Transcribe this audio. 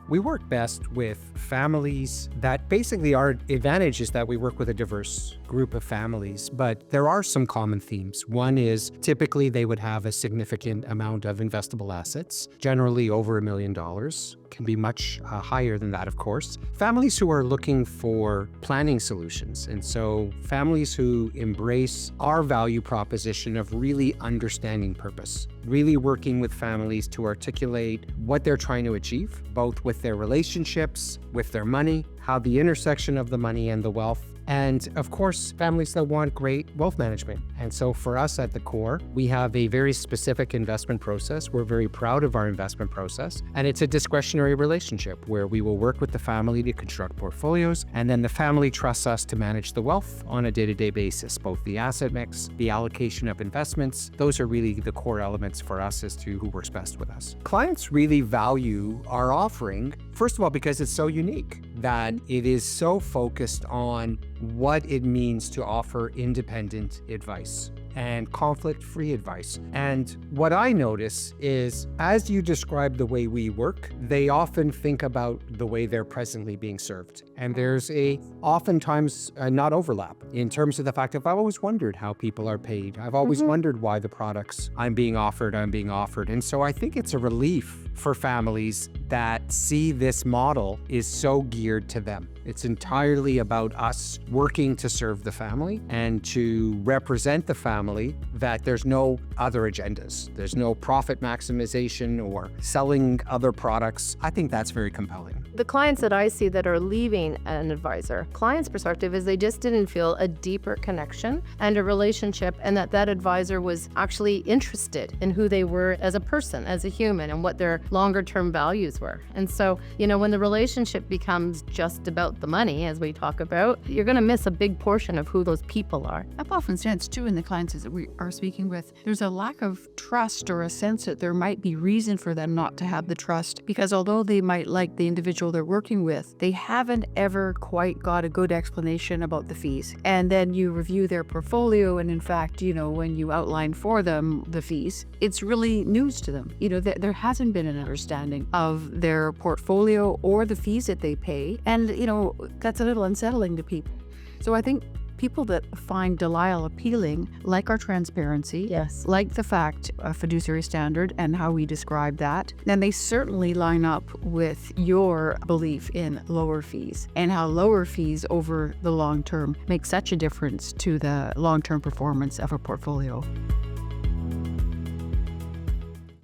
We work best with families that basically our advantage is that we work with a diverse group of families, but there are some common themes. One is typically they would have a significant amount of investable assets, generally over $1 million. Can be much higher than that, of course. Families who are looking for planning solutions. And so families who embrace our value proposition of really understanding purpose, really working with families to articulate what they're trying to achieve, both with their relationships, with their money, how the intersection of the money and the wealth, and of course, families that want great wealth management. And so for us at the core, we have a very specific investment process. We're very proud of our investment process. And it's a discretionary relationship where we will work with the family to construct portfolios. And then the family trusts us to manage the wealth on a day-to-day basis, both the asset mix, the allocation of investments. Those are really the core elements for us as to who works best with us. Clients really value our offering, first of all, because it's so unique, that it is so focused on what it means to offer independent advice and conflict-free advice. And what I notice is, as you describe the way we work, they often think about the way they're presently being served. And there's oftentimes not overlap in terms of the fact that I've always wondered how people are paid. I've always wondered why the products I'm being offered. And so I think it's a relief for families that see this model is so geared to them. It's entirely about us working to serve the family and to represent the family, that there's no other agendas. There's no profit maximization or selling other products. I think that's very compelling. The clients that I see that are leaving an advisor, client's perspective is they just didn't feel a deeper connection and a relationship, and that advisor was actually interested in who they were as a person, as a human, and what their longer term values were. And so, when the relationship becomes just about the money, as we talk about, you're going to miss a big portion of who those people are. I've often sensed too in the clients that we are speaking with, there's a lack of trust or a sense that there might be reason for them not to have the trust, because although they might like the individual they're working with, they haven't ever quite got a good explanation about the fees. And then you review their portfolio, and in fact, when you outline for them the fees, it's really news to them. There hasn't been an understanding of their portfolio or the fees that they pay. And, that's a little unsettling to people. So I think people that find Delisle appealing, like our transparency, Yes. like the fact of fiduciary standard and how we describe that, then they certainly line up with your belief in lower fees and how lower fees over the long term make such a difference to the long-term performance of a portfolio.